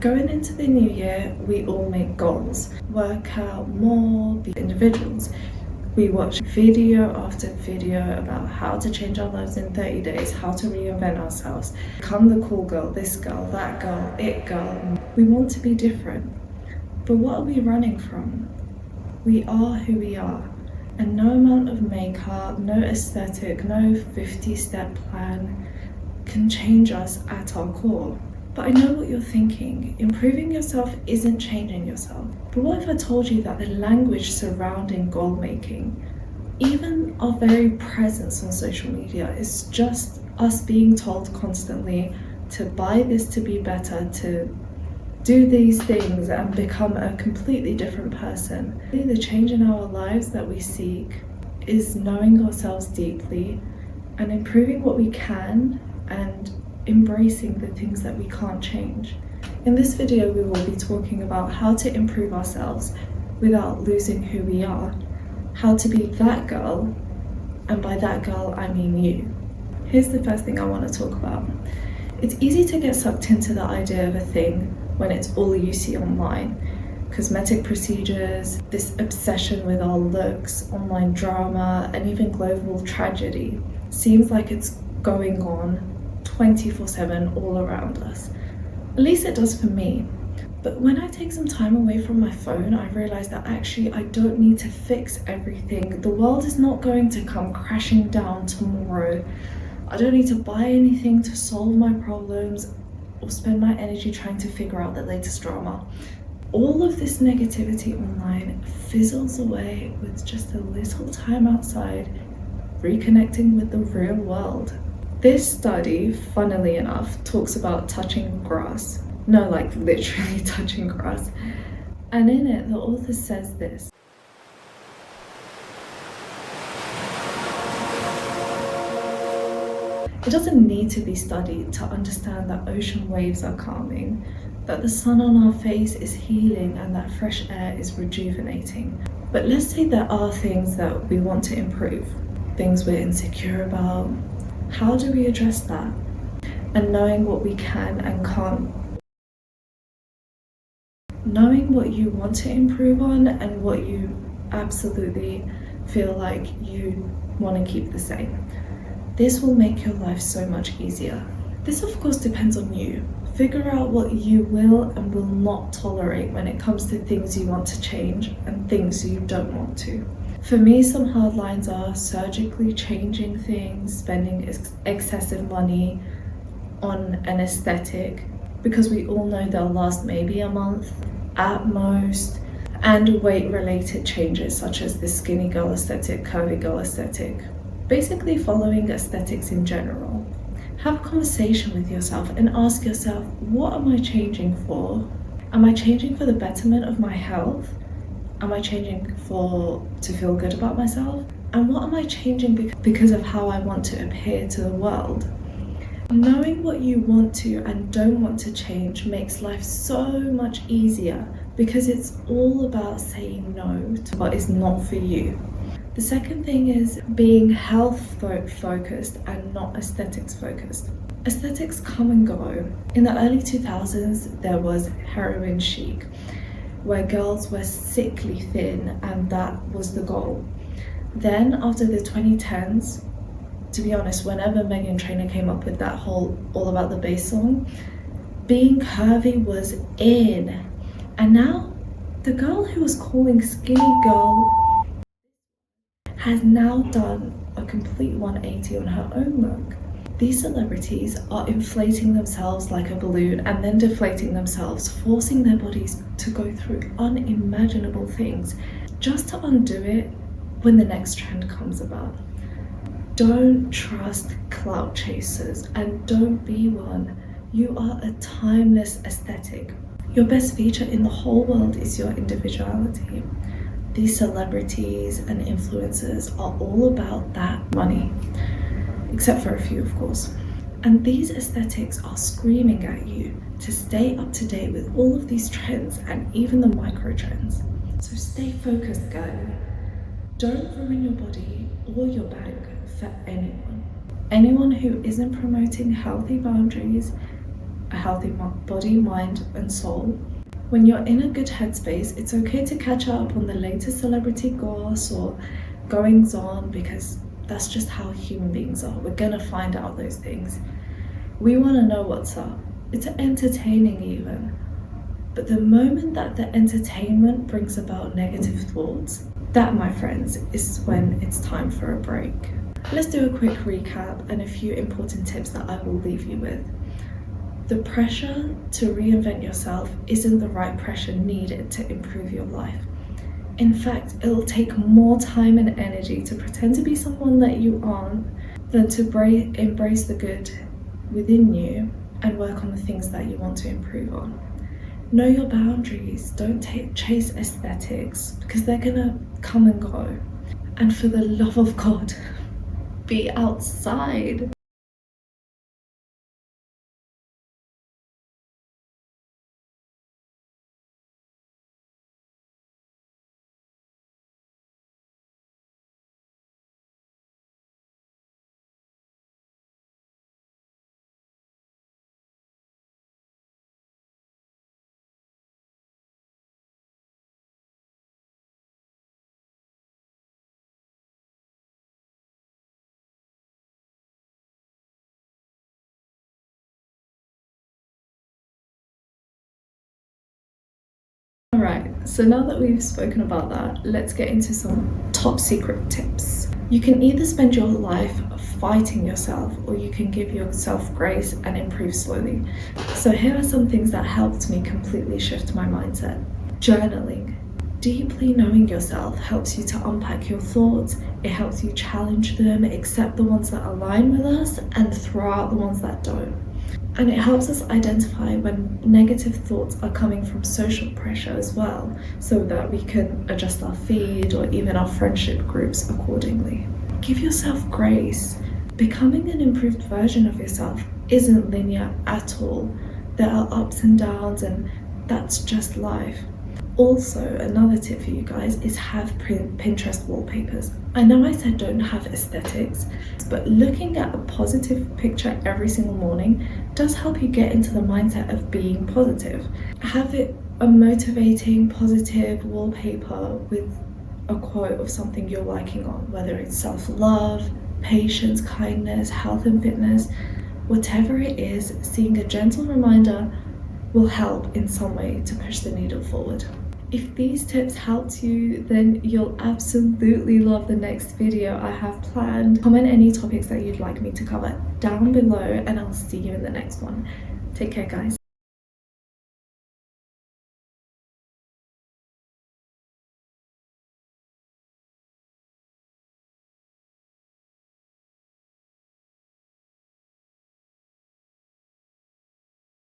Going into the new year, we all make goals. Work out more, be individuals. We watch video after video about how to change our lives in 30 days, how to reinvent ourselves, become the cool girl, this girl, that girl, it girl. We want to be different. But what are we running from? We are who we are. And no amount of makeup, no aesthetic, no 50-step plan can change us at our core. But I know what you're thinking. Improving yourself isn't changing yourself. But what if I told you that the language surrounding goal making, even our very presence on social media, is just us being told constantly to buy this to be better, to do these things and become a completely different person. The change in our lives that we seek is knowing ourselves deeply and improving what we can and embracing the things that we can't change. In this video, we will be talking about how to improve ourselves without losing who we are, how to be that girl, and by that girl, I mean you. Here's the first thing I want to talk about. It's easy to get sucked into the idea of a thing when it's all you see online. Cosmetic procedures, this obsession with our looks, online drama, and even global tragedy seems like it's going on 24/7 all around us. At least it does for me. But when I take some time away from my phone, I realize that actually I don't need to fix everything. The world is not going to come crashing down tomorrow. I don't need to buy anything to solve my problems or spend my energy trying to figure out the latest drama. All of this negativity online fizzles away with just a little time outside, reconnecting with the real world. This study, funnily enough, talks about touching grass. No, like literally touching grass. And in it, the author says this. It doesn't need to be studied to understand that ocean waves are calming, that the sun on our face is healing, and that fresh air is rejuvenating. But let's say there are things that we want to improve, things we're insecure about. How do we address that? And knowing what we can and can't. Knowing what you want to improve on and what you absolutely feel like you want to keep the same. This will make your life so much easier. This of course depends on you. Figure out what you will and will not tolerate when it comes to things you want to change and things you don't want to. For me, some hard lines are surgically changing things, spending excessive money on an aesthetic, because we all know they'll last maybe a month at most, and weight-related changes such as the skinny girl aesthetic, curvy girl aesthetic. Basically following aesthetics in general. Have a conversation with yourself and ask yourself, what am I changing for? Am I changing for the betterment of my health? Am I changing to feel good about myself? And what am I changing because of how I want to appear to the world? Knowing what you want to and don't want to change makes life so much easier, because it's all about saying no to what is not for you. The second thing is being health focused and not aesthetics focused. Aesthetics come and go. In the early 2000s, there was heroin chic, where girls were sickly thin, and that was the goal. Then after the 2010s, to be honest, whenever Meghan Trainor came up with that whole All About the Bass song, being curvy was in. And now the girl who was calling skinny girl has now done a complete 180 on her own look. These celebrities are inflating themselves like a balloon and then deflating themselves, forcing their bodies to go through unimaginable things just to undo it when the next trend comes about. Don't trust clout chasers and don't be one. You are a timeless aesthetic. Your best feature in the whole world is your individuality. These celebrities and influencers are all about that money, except for a few, of course. And these aesthetics are screaming at you to stay up to date with all of these trends and even the micro trends. So stay focused, girl. Don't ruin your body or your bank for anyone. Anyone who isn't promoting healthy boundaries a healthy body, mind, and soul. When you're in a good headspace, it's okay to catch up on the latest celebrity goss or goings on, because that's just how human beings are. We're gonna find out those things. We wanna know what's up. It's entertaining even. But the moment that the entertainment brings about negative thoughts, that, my friends, is when it's time for a break. Let's do a quick recap and a few important tips that I will leave you with. The pressure to reinvent yourself isn't the right pressure needed to improve your life. In fact, it'll take more time and energy to pretend to be someone that you aren't than to embrace the good within you and work on the things that you want to improve on. Know your boundaries. Don't chase aesthetics, because they're gonna come and go. And for the love of God, be outside. Alright, so now that we've spoken about that, let's get into some top secret tips. You can either spend your life fighting yourself, or you can give yourself grace and improve slowly. So here are some things that helped me completely shift my mindset. Journaling. Deeply knowing yourself helps you to unpack your thoughts. It helps you challenge them, accept the ones that align with us, and throw out the ones that don't. And it helps us identify when negative thoughts are coming from social pressure as well, so that we can adjust our feed or even our friendship groups accordingly. Give yourself grace. Becoming an improved version of yourself isn't linear at all. There are ups and downs, and that's just life. Also, another tip for you guys is have Pinterest wallpapers. I know I said don't have aesthetics, but looking at a positive picture every single morning does help you get into the mindset of being positive. Have it a motivating, positive wallpaper with a quote of something you're working on, whether it's self-love, patience, kindness, health and fitness, whatever it is. Seeing a gentle reminder will help in some way to push the needle forward. If these tips helped you, then you'll absolutely love the next video I have planned. Comment any topics that you'd like me to cover down below, and I'll see you in the next one. Take care, guys.